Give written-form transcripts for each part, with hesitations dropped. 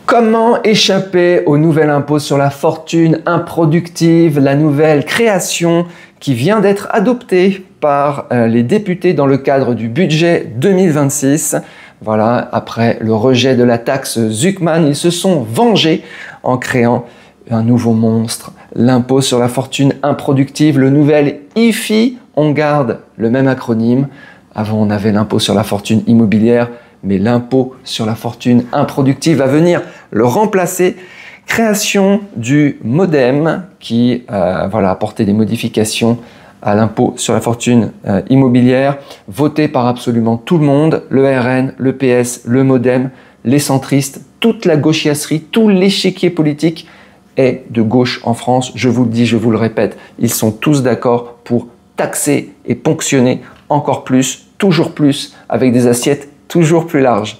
Comment échapper au nouvel impôt sur la fortune improductive, la nouvelle création qui vient d'être adoptée par les députés dans le cadre du budget 2026. Voilà, après le rejet de la taxe Zuckman, ils se sont vengés en créant un nouveau monstre, l'impôt sur la fortune improductive, le nouvel IFI. On garde le même acronyme. Avant, on avait l'impôt sur la fortune immobilière, mais l'impôt sur la fortune improductive va venir le remplacer. Création du MODEM qui voilà, apporté des modifications à l'impôt sur la fortune immobilière, voté par absolument tout le monde, le RN, le PS, le MODEM, les centristes, toute la gauchiasserie, tout l'échiquier politique est de gauche en France. Je vous le dis, je vous le répète, ils sont tous d'accord pour taxer et ponctionner encore plus, toujours plus, avec des assiettes toujours plus larges.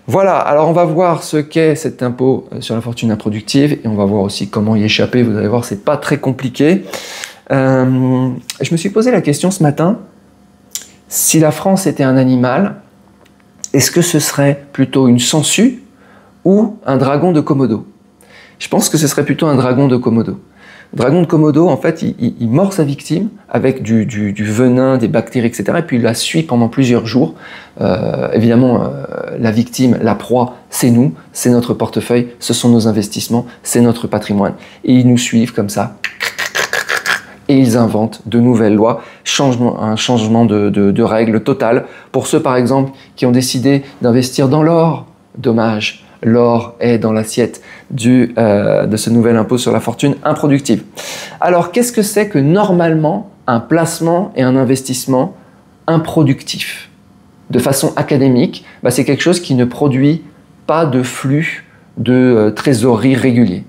Voilà, alors on va voir ce qu'est cet impôt sur la fortune improductive et on va voir aussi comment y échapper. Vous allez voir, c'est pas très compliqué. Je me suis posé la question ce matin, si la France était un animal, est-ce que ce serait plutôt une sangsue ou un dragon de Komodo? Je pense que ce serait plutôt un dragon de Komodo. Le dragon de Komodo, en fait, il mord sa victime avec du venin, des bactéries, etc. Et puis il la suit pendant plusieurs jours. Évidemment, la victime, la proie, c'est nous, c'est notre portefeuille, ce sont nos investissements, c'est notre patrimoine. Et ils nous suivent comme ça. Et ils inventent de nouvelles lois, un changement de règles totales. Pour ceux, par exemple, qui ont décidé d'investir dans l'or, dommage. L'or est dans l'assiette de ce nouvel impôt sur la fortune improductive. Alors, qu'est-ce que c'est que normalement un placement et un investissement improductif? De façon académique, c'est quelque chose qui ne produit pas de flux de trésorerie régulier.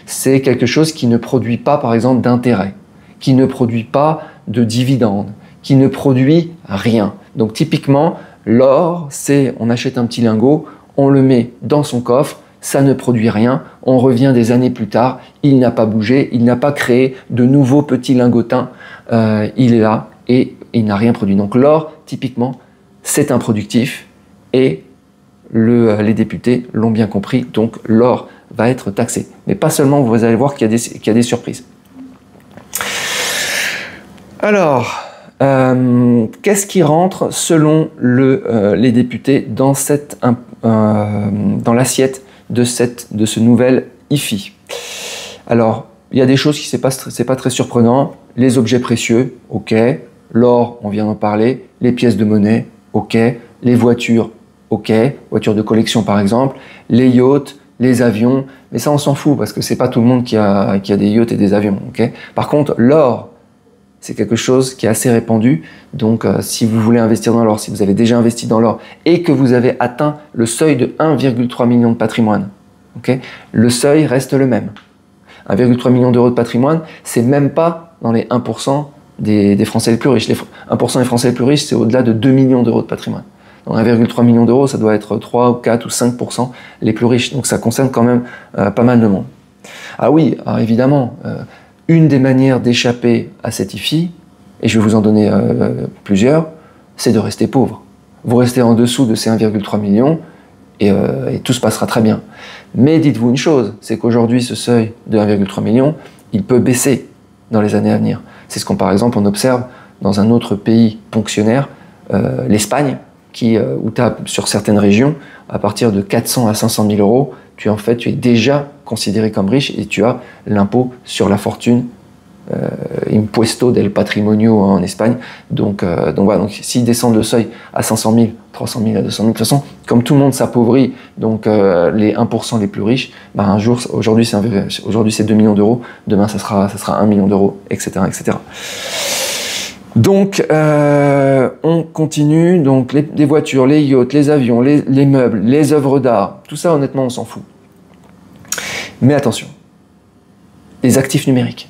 C'est quelque chose qui ne produit pas, par exemple, d'intérêt, qui ne produit pas de dividendes, qui ne produit rien. Donc, typiquement, l'or, c'est on achète un petit lingot, on le met dans son coffre, ça ne produit rien, on revient des années plus tard, il n'a pas bougé, il n'a pas créé de nouveaux petits lingotins, il est là et il n'a rien produit. Donc l'or, typiquement, c'est improductif et les députés l'ont bien compris, donc l'or va être taxé. Mais pas seulement, vous allez voir qu'il y a des surprises. Alors, qu'est-ce qui rentre selon les députés dans l'assiette de ce nouvel IFI? Alors, il y a des choses qui c'est pas très surprenant. Les objets précieux, ok. L'or, on vient d'en parler. Les pièces de monnaie, ok. Les voitures, ok. Voitures de collection par exemple. Les yachts, les avions. Mais ça, on s'en fout parce que c'est pas tout le monde qui a des yachts et des avions, ok. Par contre, l'or, c'est quelque chose qui est assez répandu. Donc, si vous voulez investir dans l'or, si vous avez déjà investi dans l'or et que vous avez atteint le seuil de 1,3 million de patrimoine, okay, le seuil reste le même. 1,3 million d'euros de patrimoine, c'est même pas dans les 1% des Français les plus riches. Les 1% des Français les plus riches, c'est au-delà de 2 millions d'euros de patrimoine. Donc 1,3 million d'euros, ça doit être 3 ou 4 ou 5% les plus riches. Donc ça concerne quand même pas mal de monde. Ah oui, alors évidemment, une des manières d'échapper à cet IFI, et je vais vous en donner plusieurs, c'est de rester pauvre. Vous restez en dessous de ces 1,3 million et tout se passera très bien. Mais dites-vous une chose, c'est qu'aujourd'hui, ce seuil de 1,3 million, il peut baisser dans les années à venir. C'est ce qu'on, par exemple, on observe dans un autre pays ponctionnaire, l'Espagne, où tu as, sur certaines régions, à partir de 400 à 500 000 euros, tu es déjà considéré comme riche et tu as l'impôt sur la fortune, impuesto del patrimonio en Espagne. Donc voilà, donc s'ils descendent le seuil à 500 000, 300 000, à 200 000, de toute façon, comme tout le monde s'appauvrit, donc les 1% les plus riches, aujourd'hui c'est 2 millions d'euros, demain ça sera 1 million d'euros, etc., etc. Donc, on continue. Donc, les voitures, les yachts, les avions, les meubles, les œuvres d'art, tout ça, honnêtement, on s'en fout. Mais attention, les actifs numériques,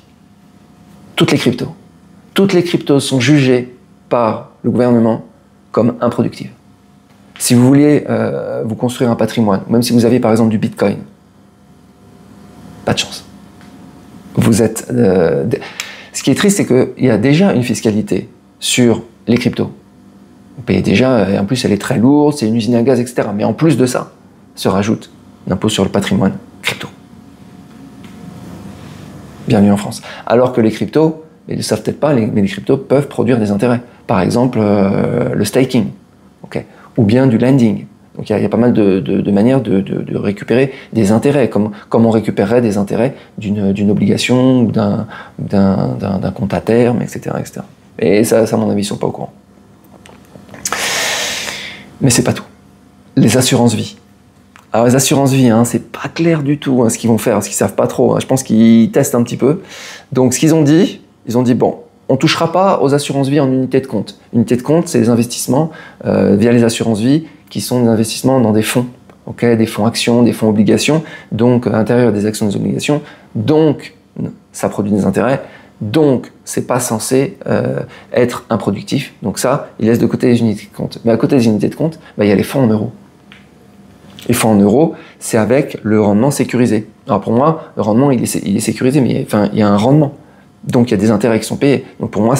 toutes les cryptos sont jugées par le gouvernement comme improductives. Si vous vouliez vous construire un patrimoine, même si vous avez par exemple du Bitcoin, pas de chance. Vous êtes... Ce qui est triste, c'est qu'il y a déjà une fiscalité sur les cryptos. Vous payez déjà, et en plus elle est très lourde, c'est une usine à gaz, etc. Mais en plus de ça, se rajoute d'impôt sur le patrimoine crypto. Bienvenue en France. Alors que les cryptos, ils ne le savent peut-être pas, mais les cryptos peuvent produire des intérêts. Par exemple, le staking, okay, ou bien du lending. Donc il y a pas mal de manières de récupérer des intérêts, comme on récupérerait des intérêts d'une obligation ou d'un compte à terme, etc., etc. Et ça, à mon avis, ils ne sont pas au courant. Mais c'est pas tout. Les assurances-vie. Alors les assurances-vie, hein, c'est pas clair du tout ce qu'ils vont faire, parce qu'ils savent pas trop. Je pense qu'ils testent un petit peu. Donc ce qu'ils ont dit, bon, on touchera pas aux assurances-vie en unité de compte. Unité de compte, c'est des investissements via les assurances-vie qui sont des investissements dans des fonds, okay, des fonds actions, des fonds obligations, donc à l'intérieur des actions des obligations, donc ça produit des intérêts, donc c'est pas censé être improductif. Donc ça, il laisse de côté les unités de compte. Mais à côté des unités de compte, il y a les fonds en euros. Les fonds en euros, c'est avec le rendement sécurisé. Alors pour moi, le rendement il est sécurisé, mais il y a un rendement. Donc il y a des intérêts qui sont payés. Donc pour moi,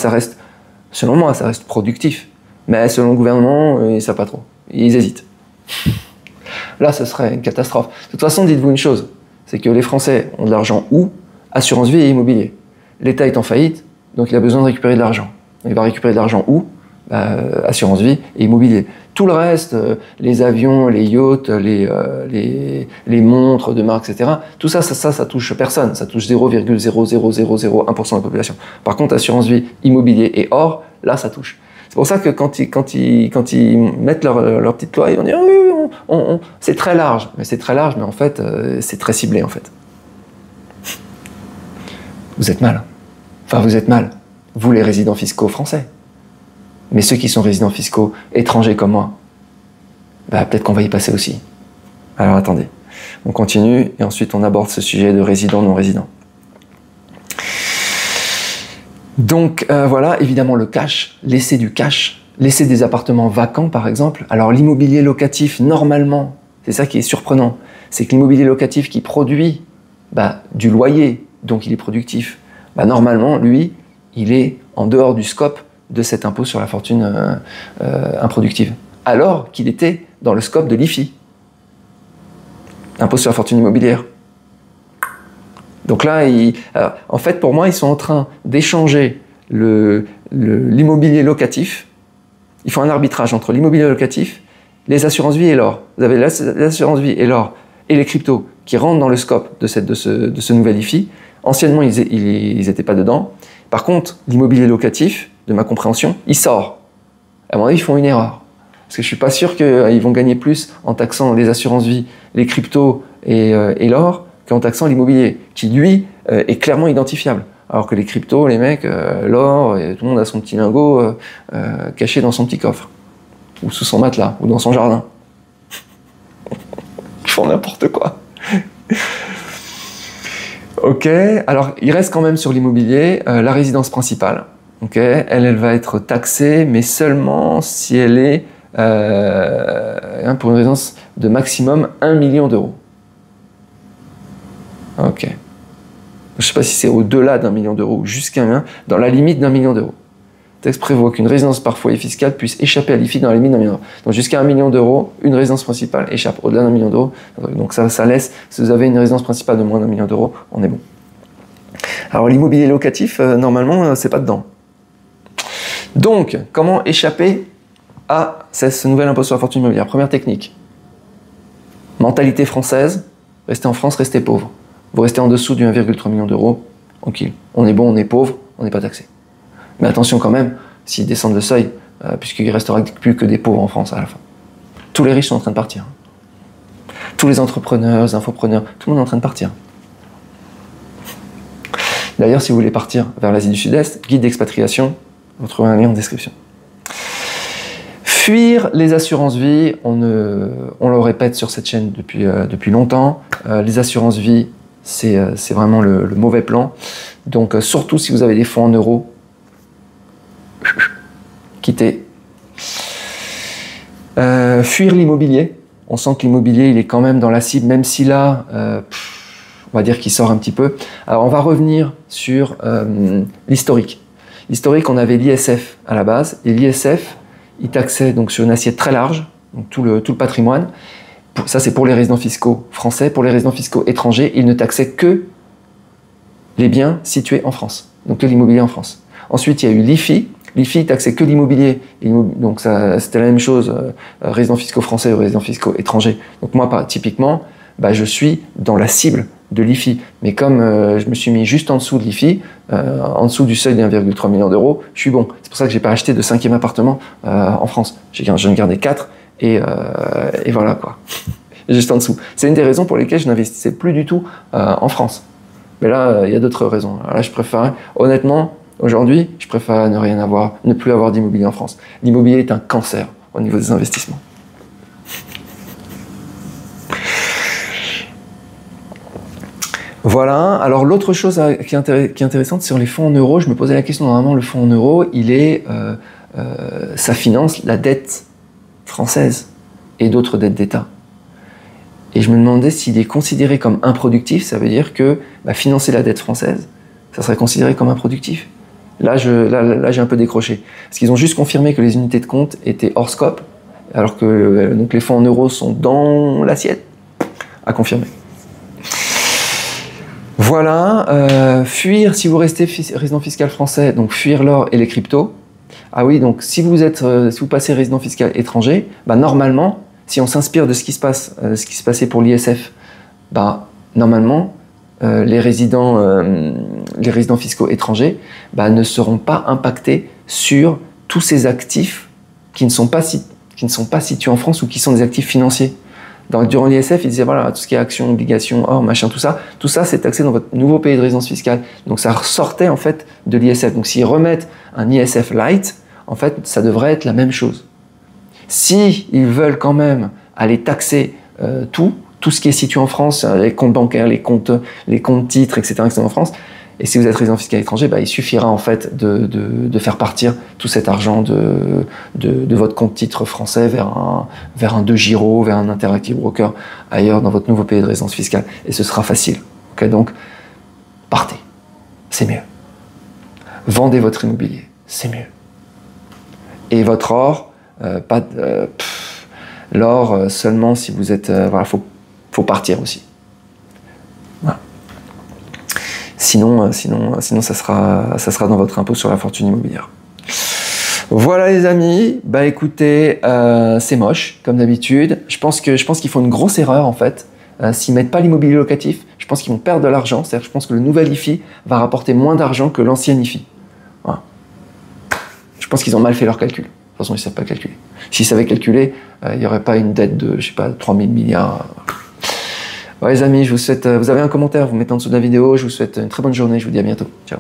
selon moi, ça reste productif. Mais selon le gouvernement, ils ne savent pas trop. Ils hésitent. Là, ce serait une catastrophe. De toute façon, dites-vous une chose, c'est que les Français ont de l'argent où? Assurance vie et immobilier. L'État est en faillite, donc il a besoin de récupérer de l'argent. Il va récupérer de l'argent où? Assurance vie et immobilier. Tout le reste, les avions, les yachts, les montres de marque, etc., tout ça, ça touche personne. Ça touche 0,00001% de la population. Par contre, assurance vie, immobilier et or, là, ça touche. C'est pour ça que quand ils mettent leur petite loi, ils vont dire oui, c'est très large. Mais c'est très large, mais en fait, c'est très ciblé, en fait. Vous êtes mal. Enfin, vous êtes mal. Vous, les résidents fiscaux français. Mais ceux qui sont résidents fiscaux étrangers comme moi, peut-être qu'on va y passer aussi. Alors attendez, on continue et ensuite on aborde ce sujet de résidents, non-résidents. Donc voilà, évidemment le cash, laisser du cash, laisser des appartements vacants par exemple. Alors l'immobilier locatif, normalement, c'est ça qui est surprenant, c'est que l'immobilier locatif qui produit du loyer, donc il est productif, normalement, lui, il est en dehors du scope de cet impôt sur la fortune improductive, alors qu'il était dans le scope de l'IFI, impôt sur la fortune immobilière. Donc là, en fait, pour moi, ils sont en train d'échanger l'immobilier locatif. Ils font un arbitrage entre l'immobilier locatif, les assurances-vie et l'or. Vous avez l'assurance-vie et l'or et les cryptos qui rentrent dans le scope de ce nouvel IFI. Anciennement, ils n'étaient pas dedans. Par contre, l'immobilier locatif, de ma compréhension, il sort. À mon avis, ils font une erreur. Parce que je ne suis pas sûr qu'ils vont gagner plus en taxant les assurances-vie, les cryptos et l'or qu'en taxant l'immobilier, qui lui est clairement identifiable. Alors que les cryptos, les mecs, l'or, tout le monde a son petit lingot caché dans son petit coffre. Ou sous son matelas, ou dans son jardin. Ils font n'importe quoi. Ok, alors il reste quand même sur l'immobilier la résidence principale. Okay, elle va être taxée, mais seulement si elle est pour une résidence de maximum 1 million d'euros. Ok. Je ne sais pas si c'est au-delà d'1 million d'euros ou jusqu'à 1, dans la limite d'1 million d'euros. Le texte prévoit qu'une résidence par foyer fiscal puisse échapper à l'IFI dans la limite d'1 million d'euros. Donc jusqu'à 1 million d'euros, une résidence principale échappe. Au-delà d'1 million d'euros, donc ça laisse, si vous avez une résidence principale de moins d'1 million d'euros, on est bon. Alors l'immobilier locatif, normalement, c'est pas dedans. Donc, comment échapper à ce nouvel impôt sur la fortune immobilière? Première technique. Mentalité française, restez en France, restez pauvre. Vous restez en dessous du 1,3 million d'euros, tranquille. On est bon, on est pauvre, on n'est pas taxé. Mais attention quand même, s'ils descendent le seuil, puisqu'il ne restera plus que des pauvres en France à la fin. Tous les riches sont en train de partir. Tous les entrepreneurs, les infopreneurs, tout le monde est en train de partir. D'ailleurs, si vous voulez partir vers l'Asie du Sud-Est, guide d'expatriation, vous trouvez un lien en description. Fuir les assurances-vie, on le répète sur cette chaîne depuis longtemps, les assurances-vie, c'est vraiment le mauvais plan. Donc surtout si vous avez des fonds en euros, quittez. Fuir l'immobilier, on sent que l'immobilier il est quand même dans la cible, même si là, on va dire qu'il sort un petit peu. Alors on va revenir sur l'historique. L'historique, on avait l'ISF à la base, et l'ISF, il taxait donc sur une assiette très large, donc tout le patrimoine, Ça, c'est pour les résidents fiscaux français. Pour les résidents fiscaux étrangers, ils ne taxaient que les biens situés en France, donc que l'immobilier en France. Ensuite, il y a eu l'IFI. L'IFI taxait que l'immobilier, donc c'était la même chose, résidents fiscaux français ou résidents fiscaux étrangers. Donc moi, typiquement, je suis dans la cible de l'IFI. Mais comme je me suis mis juste en dessous de l'IFI, en dessous du seuil de 1,3 million d'euros, je suis bon. C'est pour ça que j'ai pas acheté de 5e appartement en France. J'en ai gardé 4 et voilà quoi. Juste en dessous. C'est une des raisons pour lesquelles je n'investissais plus du tout en France. Mais là, il y a d'autres raisons. Alors là, je préfère, honnêtement, aujourd'hui, je préfère ne plus avoir d'immobilier en France. L'immobilier est un cancer au niveau des investissements. Voilà. Alors l'autre chose qui est intéressante sur les fonds en euros, je me posais la question, normalement le fonds en euros, ça finance la dette française et d'autres dettes d'État. Et je me demandais s'il est considéré comme improductif, ça veut dire que financer la dette française, ça serait considéré comme improductif. Là, j'ai un peu décroché. Parce qu'ils ont juste confirmé que les unités de compte étaient hors scope, alors que donc les fonds en euros sont dans l'assiette. À confirmer. Voilà. Fuir, si vous restez résident fiscal français, donc fuir l'or et les cryptos. Ah oui, donc si vous passez résident fiscal étranger, normalement, si on s'inspire de ce qui se passait pour l'ISF, normalement, les résidents fiscaux étrangers ne seront pas impactés sur tous ces actifs qui ne sont pas situés en France ou qui sont des actifs financiers. Durant l'ISF, ils disaient voilà, tout ce qui est actions, obligations, or, machin, tout ça c'est taxé dans votre nouveau pays de résidence fiscale. Donc ça ressortait en fait de l'ISF. Donc s'ils remettent un ISF light, en fait, ça devrait être la même chose. Si ils veulent quand même aller taxer tout ce qui est situé en France, les comptes bancaires, les comptes titres, etc., en France, et si vous êtes résident fiscal étranger, il suffira en fait de faire partir tout cet argent de votre compte titre français vers un De Giro, vers un Interactive Broker, ailleurs dans votre nouveau pays de résidence fiscale, et ce sera facile. Okay, donc, partez, c'est mieux. Vendez votre immobilier, c'est mieux. Et votre or, l'or seulement si vous êtes... voilà, faut partir aussi. Voilà. Sinon, ça sera dans votre impôt sur la fortune immobilière. Voilà les amis, écoutez, c'est moche comme d'habitude. Je pense qu'ils font une grosse erreur en fait. S'ils mettent pas l'immobilier locatif, je pense qu'ils vont perdre de l'argent. C'est-à-dire, je pense que le nouvel IFI va rapporter moins d'argent que l'ancien IFI. Voilà. Je pense qu'ils ont mal fait leur calcul. De toute façon, ils ne savent pas calculer. S'ils savaient calculer, il n'y aurait pas une dette de, 3000 milliards. Ouais les amis, je vous souhaite, vous avez un commentaire, vous mettez en dessous de la vidéo, je vous souhaite une très bonne journée, je vous dis à bientôt. Ciao.